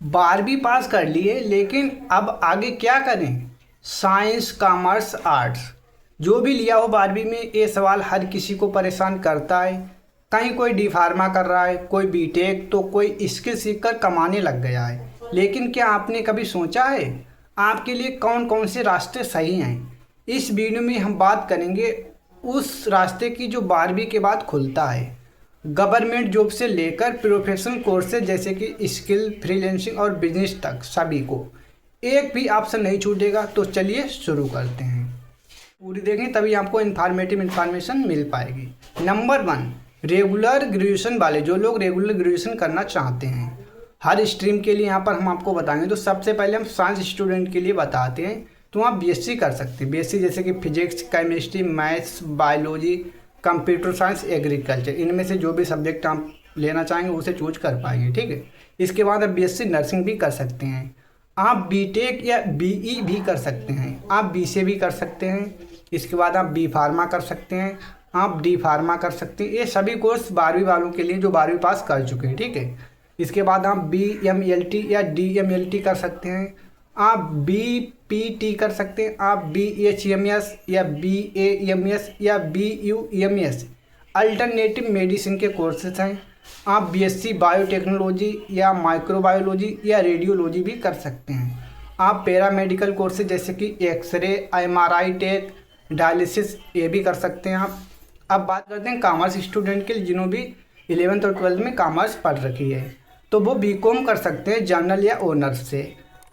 12वीं पास कर लिए, लेकिन अब आगे क्या करें? साइंस, कॉमर्स, आर्ट्स, जो भी लिया हो 12वीं में, ये सवाल हर किसी को परेशान करता है। कहीं कोई डी फार्मा कर रहा है, कोई बीटेक, तो कोई स्किल सीख कर कमाने लग गया है। लेकिन क्या आपने कभी सोचा है आपके लिए कौन कौन से रास्ते सही हैं? इस वीडियो में हम बात करेंगे उस रास्ते की जो 12वीं के बाद खुलता है। गवर्नमेंट जॉब से लेकर प्रोफेशनल कोर्सेज जैसे कि स्किल, फ्रीलांसिंग और बिजनेस तक, सभी को एक भी ऑप्शन नहीं छूटेगा। तो चलिए शुरू करते हैं। पूरी देखें तभी आपको इन्फॉर्मेशन मिल पाएगी। नंबर 1, रेगुलर ग्रेजुएशन वाले, जो लोग रेगुलर ग्रेजुएशन करना चाहते हैं हर स्ट्रीम के लिए, यहाँ पर हम आपको बताएंगे। तो सबसे पहले हम साइंस स्टूडेंट के लिए बताते हैं। तो आप बीएससी कर सकते हैं। बीएससी जैसे कि physics, chemistry, maths, biology, computer science, agriculture, इनमें से जो भी सब्जेक्ट आप लेना चाहेंगे उसे चूज कर पाएंगे। ठीक है। इसके बाद आप बीएससी नर्सिंग भी कर सकते हैं। आप बीटेक या बीई भी कर सकते हैं। आप बीसीए भी कर सकते हैं। इसके बाद आप बी फार्मा कर सकते हैं। आप डी फार्मा कर सकते हैं। ये सभी कोर्स 12वीं वालों के लिए जो 12वीं पास कर चुके हैं। ठीक है। इसके बाद आप BMLT या DMLT कर सकते हैं। आप BPT कर सकते हैं। आप BHMS या BAMS या BUMS अल्टरनेटिव मेडिसिन के कोर्सेज हैं। आप बीएससी बायोटेक्नोलॉजी या माइक्रोबायोलॉजी या रेडियोलॉजी भी कर सकते हैं। आप पैरामेडिकल कोर्सेज जैसे कि एक्सरे, MRI टेक, डायलिसिस, ये भी कर सकते हैं आप। अब बात करते हैं कॉमर्स स्टूडेंट के लिए, जिन्होंने भी 11th और 12th में कॉमर्स पढ़ रखी है। तो वो BCom कर सकते हैं जनरल या ऑनर्स से।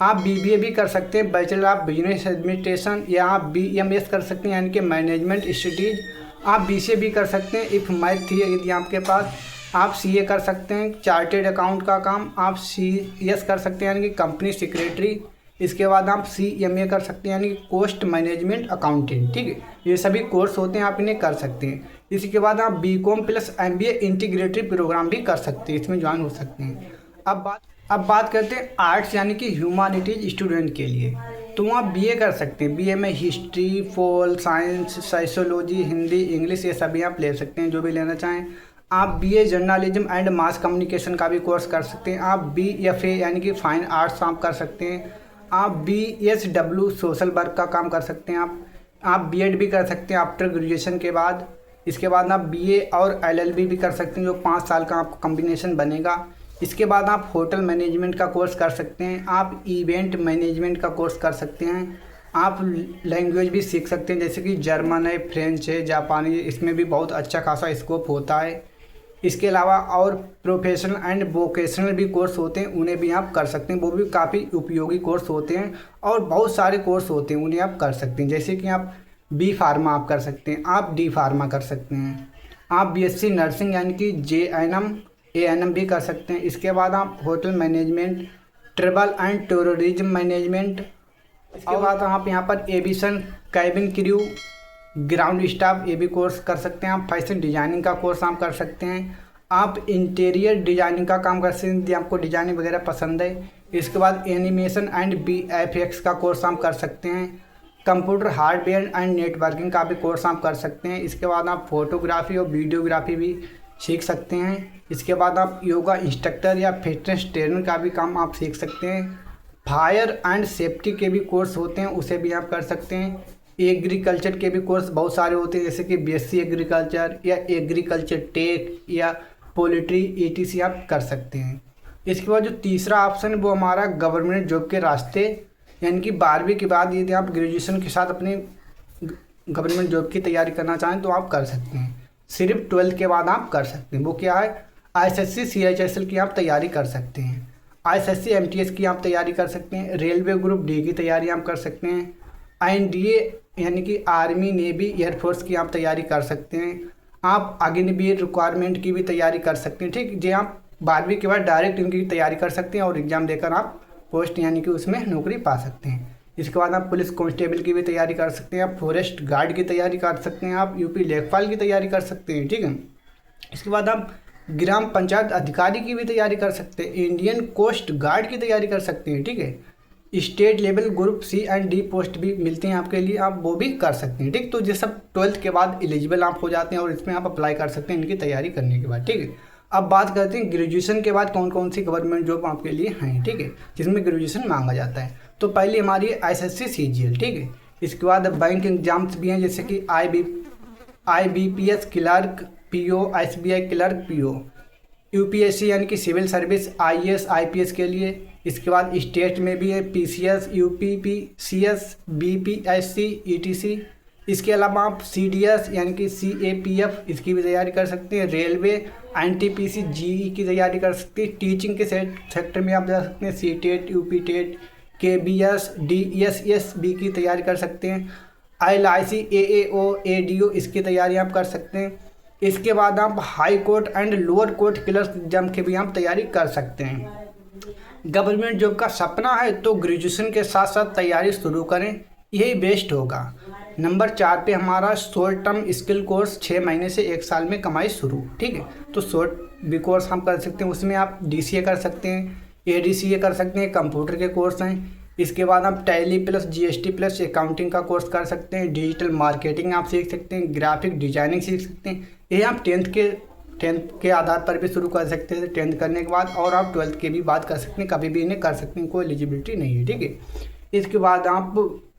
आप BBA भी कर सकते हैं, बैचलर ऑफ बिजनेस एडमिनिस्ट्रेशन, या आप BMS कर सकते हैं यानी कि मैनेजमेंट स्टडीज। आप BCA भी कर सकते हैं इफ़ मैथ है यदि आपके पास। आप CA कर सकते हैं, चार्टेड अकाउंट का काम। आप CS कर सकते हैं यानी कि कंपनी सेक्रेटरी। इसके बाद आप CMA कर सकते हैं यानी कि कॉस्ट मैनेजमेंट अकाउंटेंट। ठीक है। ये सभी कोर्स होते हैं, आप इन्हें कर सकते हैं। इसके बाद आप BCom plus MBA integrated programme भी कर सकते हैं, इसमें ज्वाइन हो सकते हैं। अब बात करते हैं आर्ट्स यानी कि ह्यूमैनिटीज स्टूडेंट के लिए। तो आप BA कर सकते हैं। BA में history, pol science, sociology, Hindi, English, ये सभी आप ले सकते हैं जो भी लेना चाहें। आप BA journalism and mass communication का भी कोर्स कर सकते हैं। आप BFA यानी कि फाइन आर्ट्स आप कर सकते हैं। आप BSW सोशल वर्क का काम कर सकते हैं। आप B.Ed भी कर सकते हैं आफ्टर ग्रेजुएशन के बाद। इसके बाद आप BA और LLB भी कर सकते हैं, जो 5 साल का आपका कॉम्बिनेशन बनेगा। इसके बाद आप होटल मैनेजमेंट का कोर्स कर सकते हैं। आप इवेंट मैनेजमेंट का कोर्स कर सकते हैं। आप लैंग्वेज भी सीख सकते हैं जैसे कि जर्मन है, फ्रेंच है, जापानी है, इसमें भी बहुत अच्छा खासा स्कोप होता है। इसके अलावा और प्रोफेशनल एंड वोकेशनल भी कोर्स होते हैं, उन्हें भी आप कर सकते हैं। वो भी काफ़ी उपयोगी कोर्स होते हैं और बहुत सारे कोर्स होते हैं, उन्हें आप कर सकते हैं। जैसे कि आप बी फार्मा आप कर सकते हैं। आप डी फार्मा कर सकते हैं। आप BSc नर्सिंग यानी कि JNM ANM भी कर सकते हैं। इसके बाद आप hotel management, travel and tourism management. इसके बाद आप यहाँ पर aviation, cabin crew, ground staff, ये भी कोर्स कर सकते हैं। आप फैशन डिजाइनिंग का कोर्स आप कर सकते हैं। आप इंटीरियर डिजाइनिंग का काम कर सकते हैं यदि आपको डिजाइनिंग वगैरह पसंद है। इसके बाद एनिमेशन एंड VFX का कोर्स आप कर सकते हैं। कंप्यूटर हार्डवेयर एंड नेटवर्किंग का भी कोर्स आप कर सकते हैं। इसके बाद आप फोटोग्राफी और वीडियोग्राफी भी सीख सकते हैं। इसके बाद आप योगा इंस्ट्रक्टर या फिटनेस ट्रेनर का भी काम आप सीख सकते हैं। फायर एंड सेफ्टी के भी कोर्स होते हैं, उसे भी आप कर सकते हैं। एग्रीकल्चर के भी कोर्स बहुत सारे होते हैं जैसे कि BSc एग्रीकल्चर या एग्रीकल्चर टेक या पोल्ट्री, ETC आप कर सकते हैं। इसके बाद जो तीसरा ऑप्शन है वो हमारा गवर्नमेंट जॉब के रास्ते, यानी कि 12वीं के बाद यदि आप ग्रेजुएशन के साथ अपनी गवर्नमेंट जॉब की तैयारी करना चाहें तो आप कर सकते हैं। सिर्फ 12th के बाद आप कर सकते हैं। वो क्या है, ISSC CHSL की आप तैयारी कर सकते हैं। ISSC MTS की आप तैयारी कर सकते हैं। रेलवे ग्रुप D की तैयारी आप कर सकते हैं। NDA यानी कि आर्मी, नेवी, एयरफोर्स की आप तैयारी कर सकते हैं। आप अग्निवीर रिक्वायरमेंट की भी तैयारी कर सकते हैं। ठीक, जो आप 12वीं के बाद डायरेक्ट इनकी तैयारी कर सकते हैं और एग्ज़ाम देकर आप पोस्ट यानी कि उसमें नौकरी पा सकते हैं। इसके बाद आप पुलिस कांस्टेबल की भी तैयारी कर सकते हैं। आप फॉरेस्ट गार्ड की तैयारी कर सकते हैं। आप UP लेखपाल की तैयारी कर सकते हैं। ठीक है। इसके बाद आप ग्राम पंचायत अधिकारी की भी तैयारी कर सकते हैं। इंडियन कोस्ट गार्ड की तैयारी कर सकते हैं। ठीक है। State level group C and D post भी मिलते हैं आपके लिए, आप वो भी कर सकते हैं। ठीक, तो ये सब 12th के बाद एलिजिबल आप हो जाते हैं और इसमें आप अप्लाई कर सकते हैं इनकी तैयारी करने के बाद। ठीक है। अब बात करते हैं ग्रेजुएशन के बाद कौन कौन सी गवर्नमेंट जॉब आपके लिए हैं, ठीक है, जिसमें ग्रेजुएशन मांगा जाता है। तो पहली हमारी एसएससी CGL, ठीक है। इसके बाद बैंक एग्जाम्स भी हैं, जैसे कि IBPS clerk PO, SBI clerk PO, UPSC यानी कि सिविल सर्विस IAS IPS के लिए। इसके बाद स्टेट में भी है PCS, UPPCS, BPSC, ETC। इसके अलावा आप CDS यानी कि CAPF इसकी भी तैयारी कर सकते हैं। रेलवे NTPC GE की तैयारी कर सकते हैं। टीचिंग के सेक्टर में आप जा सकते हैं CTET, UPTET, KBS, DSSB की तैयारी कर सकते हैं। ILIC, AAO, ADO इसकी तैयारी आप कर सकते हैं। इसके बाद आप high court and lower court clerk exam की भी आप तैयारी कर सकते हैं। गवर्नमेंट जॉब का सपना है तो ग्रेजुएशन के साथ साथ तैयारी शुरू करें, यही बेस्ट होगा। नंबर 4 पे हमारा शॉर्ट टर्म स्किल कोर्स 6 महीने से 1 साल में कमाई शुरू, ठीक है। तो शॉर्ट भी कोर्स हम कर सकते हैं, उसमें आप DCA कर सकते हैं, ADCA कर सकते हैं, कंप्यूटर के कोर्स हैं। इसके बाद आप tally plus GST plus accounting का कोर्स कर सकते हैं। डिजिटल मार्केटिंग आप सीख सकते हैं, ग्राफिक डिजाइनिंग सीख सकते हैं। ये आप टेंथ के आधार पर भी शुरू कर सकते हैं 10th करने के बाद, और आप 12th की भी बात कर सकते हैं, कभी भी इन्हें कर सकते हैं, कोई एलिजिबिलिटी नहीं है, ठीक है। इसके बाद आप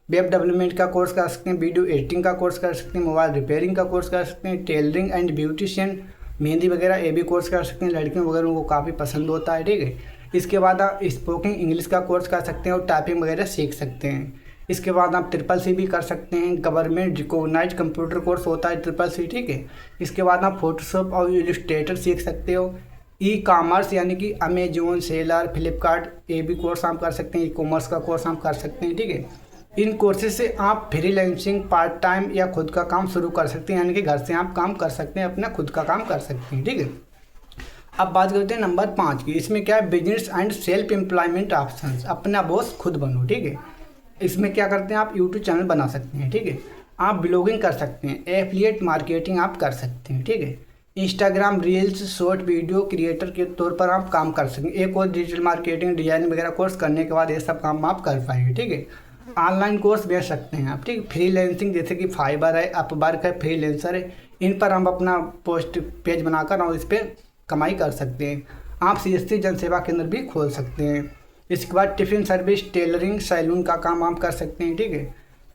वेब डेवलपमेंट का कोर्स कर सकते हैं, वीडियो एडिटिंग का कोर्स कर सकते हैं, मोबाइल रिपेयरिंग का कोर्स कर सकते हैं, टेलरिंग एंड ब्यूटिशियन, मेहंदी वगैरह ये भी कोर्स कर सकते हैं। लड़कियों वगैरह को काफ़ी पसंद होता है, ठीक है। इसके बाद आप स्पोकन इंग्लिश का कोर्स कर सकते हैं और टाइपिंग वगैरह सीख सकते हैं। इसके बाद आप CCC भी कर सकते हैं, गवर्नमेंट रिकॉग्नाइज्ड कंप्यूटर कोर्स होता है CCC, ठीक है। इसके बाद आप फोटोशॉप और इलस्ट्रेटर सीख सकते हो। E-कॉमर्स यानी कि अमेजोन, सेलर, फ्लिपकार्ट ये भी कोर्स आप कर सकते हैं। ई-कॉमर्स का कोर्स आप कर सकते हैं, ठीक है। इन कोर्सेज से आप फ्रीलांसिंग, पार्ट टाइम या खुद का काम शुरू कर सकते हैं, यानी कि घर से आप काम कर सकते हैं, अपना खुद का काम कर सकते हैं, ठीक है। अब बात करते हैं नंबर 5 की। इसमें क्या है, business and self employment options, अपना बॉस खुद बनो, ठीक है। इसमें क्या करते हैं, आप यूट्यूब चैनल बना सकते हैं, ठीक है। आप ब्लॉगिंग कर सकते हैं, एफिलिएट मार्केटिंग आप कर सकते हैं, ठीक है। Instagram reels, short video creator के तौर पर आप काम कर सकते हैं। एक और डिजिटल मार्केटिंग, डिजाइनिंग वगैरह कोर्स करने के बाद ये सब काम आप कर पाएंगे, ठीक है। ऑनलाइन कोर्स बेच सकते हैं आप, ठीक है। फ्रीलांसिंग जैसे कि फाइबर है, अपवर्क है, फ्रीलांसर है, इन पर हम अपना पोस्ट पेज बनाकर और इस पर कमाई कर सकते हैं। आप CSC जनसेवा केंद्र भी खोल सकते हैं। इसके बाद टिफ़िन सर्विस, टेलरिंग, सैलून का काम आप कर सकते हैं, ठीक है।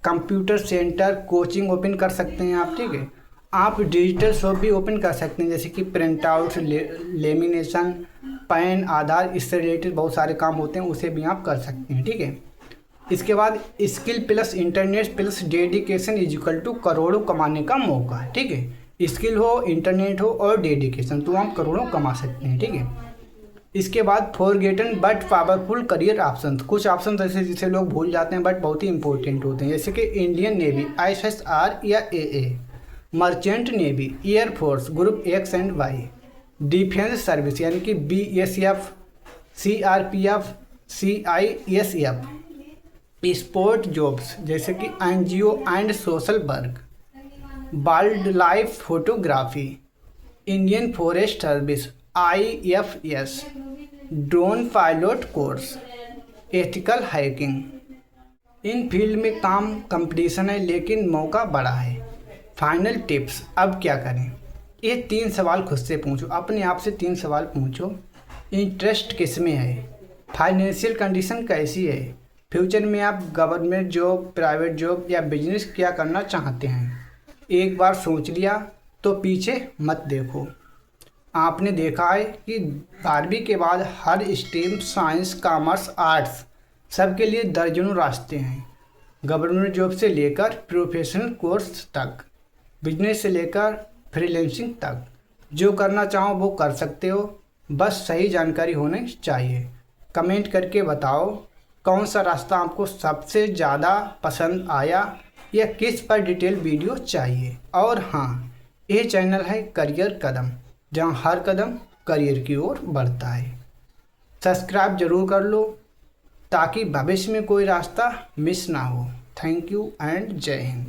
कंप्यूटर सेंटर, कोचिंग ओपन कर सकते हैं आप, ठीक है। आप डिजिटल शॉप भी ओपन कर सकते हैं, जैसे कि प्रिंट आउट, लेमिनेशन, पैन, आधार, इससे रिलेटेड बहुत सारे काम होते हैं, उसे भी आप कर सकते हैं, ठीक है। इसके बाद skill plus internet plus dedication equal to करोड़ों कमाने का मौका है, ठीक है। स्किल हो, इंटरनेट हो और डेडिकेशन, तो आप करोड़ों कमा सकते हैं, ठीक है। इसके बाद forgotten but powerful career option, कुछ ऑप्शन ऐसे जिसे लोग भूल जाते हैं बट बहुत ही इंपॉर्टेंट होते हैं, जैसे कि इंडियन नेवी ISSR या AA, merchant navy, air force group X and Y, defence service यानी कि BSF, CRPF, CISF, sport jobs जैसे कि NGO and social work, wild life photography, Indian forest service IFS, drone pilot course, ethical hacking. In field में काम competition है लेकिन मौका बड़ा है। फाइनल टिप्स, अब क्या करें? ये 3 सवाल खुद से पूछो, अपने आप से 3 सवाल पूछो। इंटरेस्ट किस में है? फाइनेंशियल कंडीशन कैसी है? फ्यूचर में आप गवर्नमेंट जॉब, प्राइवेट जॉब या बिजनेस क्या करना चाहते हैं? एक बार सोच लिया तो पीछे मत देखो। आपने देखा है कि 12वीं के बाद हर स्ट्रीम, साइंस, कॉमर्स, आर्ट्स सबके लिए दर्जनों रास्ते हैं। गवर्नमेंट जॉब से लेकर प्रोफेशनल कोर्स तक, बिजनेस से लेकर फ्रीलांसिंग तक, जो करना चाहो वो कर सकते हो, बस सही जानकारी होनी चाहिए। कमेंट करके बताओ कौन सा रास्ता आपको सबसे ज़्यादा पसंद आया या किस पर डिटेल वीडियो चाहिए। और हाँ, ये चैनल है करियर कदम, जहाँ हर कदम करियर की ओर बढ़ता है। सब्सक्राइब जरूर कर लो ताकि भविष्य में कोई रास्ता मिस ना हो। थैंक यू एंड जय हिंद।